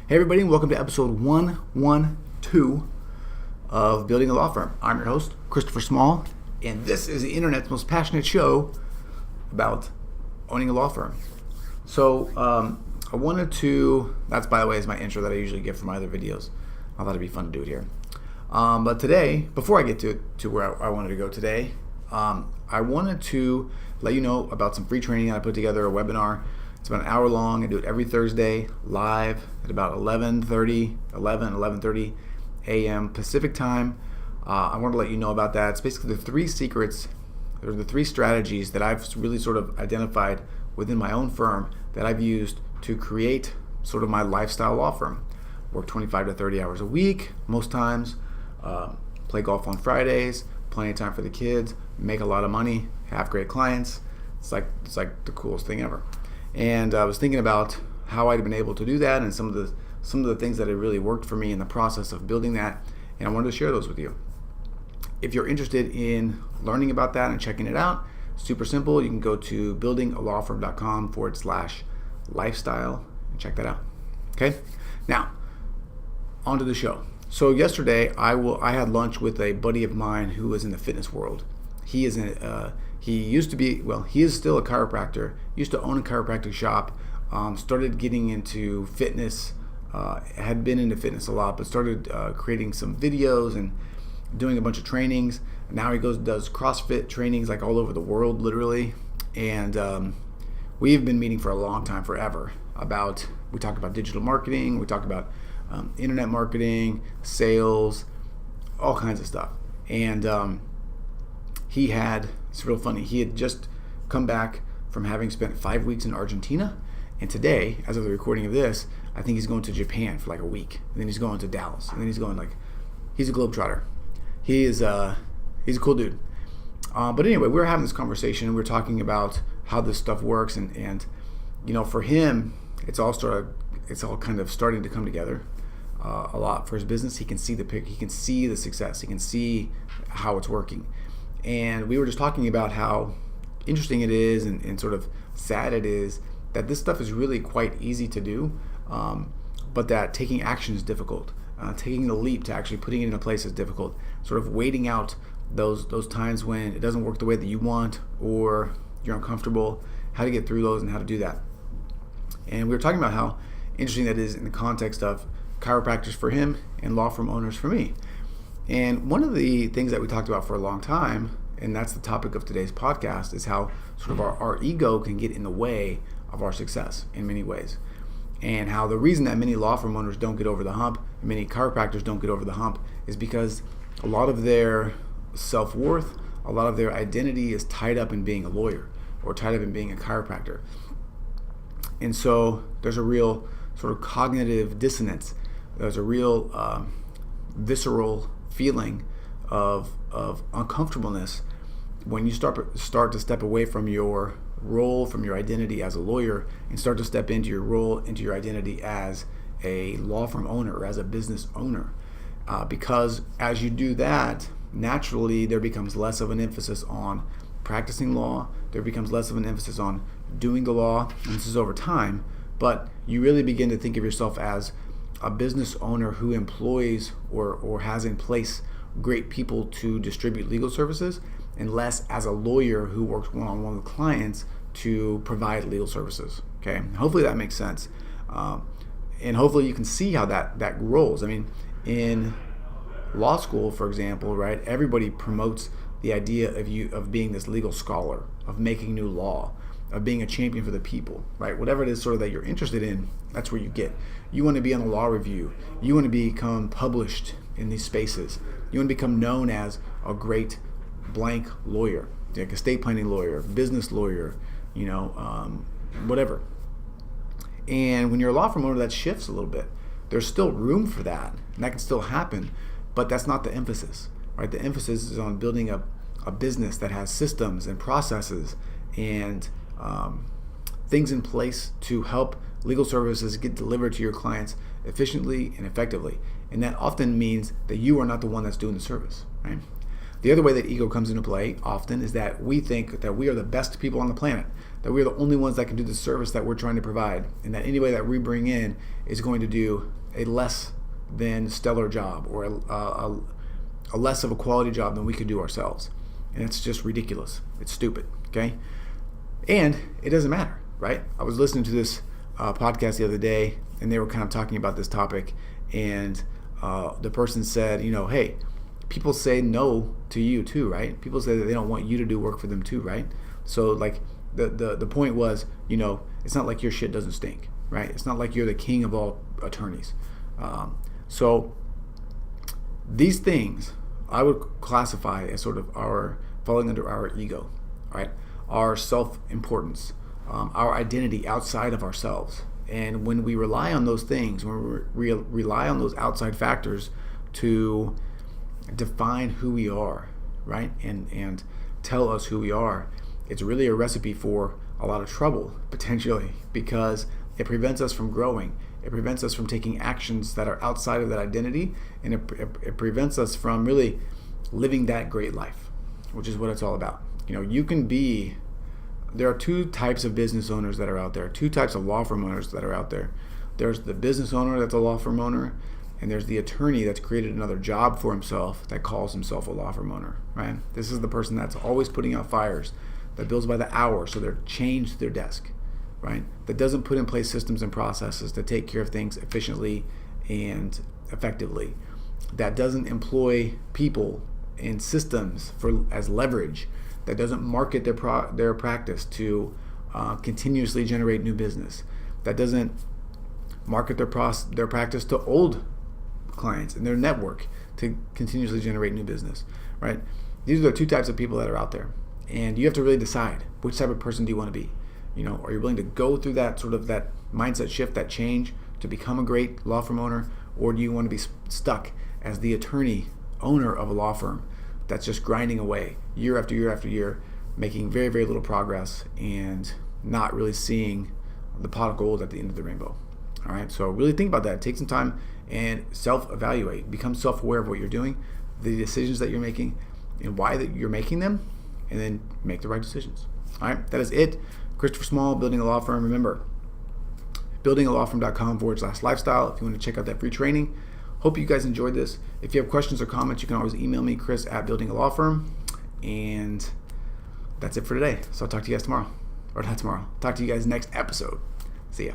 Hey everybody, and welcome to episode 112 of Building a Law Firm. I'm your host, Christopher Small, and this is the internet's most passionate show about owning a law firm. So I wanted to, that's by the way is my intro that I usually give for my other videos. I thought it'd be fun to do it here. But today, before I get to where I wanted to go today, I wanted to let you know about some free training I put together, a webinar. It's about an hour long. I do it every Thursday live at about 11:30 a.m. Pacific time. I want to let you know about that. It's basically the three secrets, or the three strategies that I've really sort of identified within my own firm that I've used to create sort of my lifestyle law firm. Work 25 to 30 hours a week most times, play golf on Fridays, plenty of time for the kids, make a lot of money, have great clients. It's like the coolest thing ever. And I was thinking about how I'd been able to do that and some of the things that had really worked for me in the process of building that, and I wanted to share those with you. If you're interested in learning about that and checking it out, super simple. You can go to buildingalawfirm.com/lifestyle and check that out. Okay? Now, on to the show. So yesterday I had lunch with a buddy of mine who is in the fitness world. He is still a chiropractor, used to own a chiropractic shop, started getting into fitness, had been into fitness a lot, but started creating some videos and doing a bunch of trainings. Now he does CrossFit trainings like all over the world, literally. And we've been meeting for a long time, forever. We talk about digital marketing, we talk about internet marketing, sales, all kinds of stuff. And it's real funny, he had just come back from having spent 5 weeks in Argentina, and today, as of the recording of this, I think he's going to Japan for like a week, and then he's going to Dallas, and then he's a globetrotter. He's a cool dude. But anyway, we were having this conversation, and we were talking about how this stuff works, and you know, for him, it's all kind of starting to come together a lot for his business. He can see the picture, he can see the success, he can see how it's working. And we were just talking about how interesting it is and sort of sad it is that this stuff is really quite easy to do, but that taking action is difficult. Taking the leap to actually putting it into place is difficult. Sort of waiting out those times when it doesn't work the way that you want or you're uncomfortable, how to get through those and how to do that. And we were talking about how interesting that is in the context of chiropractors for him and law firm owners for me. And one of the things that we talked about for a long time, and that's the topic of today's podcast, is how sort of our ego can get in the way of our success in many ways. And how the reason that many law firm owners don't get over the hump, many chiropractors don't get over the hump, is because a lot of their self-worth, a lot of their identity is tied up in being a lawyer or tied up in being a chiropractor. And so there's a real sort of cognitive dissonance. There's a real visceral feeling of uncomfortableness when you start to step away from your role, from your identity as a lawyer, and start to step into your role, into your identity as a law firm owner or as a business owner. Because as you do that, naturally there becomes less of an emphasis on practicing law, there becomes less of an emphasis on doing the law, and this is over time, but you really begin to think of yourself as a business owner who employs or has in place great people to distribute legal services, and less as a lawyer who works one-on-one with clients to provide legal services. Okay, hopefully that makes sense, and hopefully you can see how that rolls. I mean, in law school, for example, right? Everybody promotes the idea of being this legal scholar, of making new law, of being a champion for the people, right? Whatever it is sort of that you're interested in, that's where you get. You want to be on the law review. You want to become published in these spaces. You want to become known as a great blank lawyer, like estate planning lawyer, business lawyer, whatever. And when you're a law firm owner, that shifts a little bit. There's still room for that, and that can still happen, but that's not the emphasis, right? The emphasis is on building a business that has systems and processes and things in place to help legal services get delivered to your clients efficiently and effectively. And that often means that you are not the one that's doing the service, right? The other way that ego comes into play often is that we think that we are the best people on the planet, that we're the only ones that can do the service that we're trying to provide, and that anybody that we bring in is going to do a less than stellar job, or a less of a quality job than we could do ourselves. And it's just ridiculous. It's stupid, okay? And it doesn't matter, right? I was listening to this podcast the other day, and they were kind of talking about this topic, and the person said, hey, people say no to you too, right? People say that they don't want you to do work for them too, right? So like the point was, it's not like your shit doesn't stink, right? It's not like you're the king of all attorneys. So these things I would classify as sort of falling under our ego, right? Our self-importance, our identity outside of ourselves. And when we rely on those things, when we rely on those outside factors to define who we are, right? And tell us who we are, it's really a recipe for a lot of trouble, potentially, because it prevents us from growing. It prevents us from taking actions that are outside of that identity, and it prevents us from really living that great life, which is what it's all about. There are two types of business owners that are out there, two types of law firm owners that are out there. There's the business owner that's a law firm owner, and there's the attorney that's created another job for himself that calls himself a law firm owner, right? This is the person that's always putting out fires, that bills by the hour, so they're chained to their desk, right? That doesn't put in place systems and processes to take care of things efficiently and effectively. That doesn't employ people and systems as leverage. That doesn't market their practice to continuously generate new business. That doesn't market their practice to old clients and their network to continuously generate new business, right? These are the two types of people that are out there. And you have to really decide which type of person do you want to be. Are you willing to go through that sort of that mindset shift, that change to become a great law firm owner, or do you want to be stuck as the attorney owner of a law firm that's just grinding away year after year after year, making very, very little progress and not really seeing the pot of gold at the end of the rainbow? All right, so really think about that. Take some time and self-evaluate. Become self-aware of what you're doing, the decisions that you're making, and why that you're making them, and then make the right decisions. All right, that is it. Christopher Small, Building a Law Firm. Remember, buildingalawfirm.com/lifestyle if you want to check out that free training. Hope you guys enjoyed this. If you have questions or comments, you can always email me, Chris@buildingalawfirm. And that's it for today. So I'll talk to you guys tomorrow. Or not tomorrow. Talk to you guys next episode. See ya.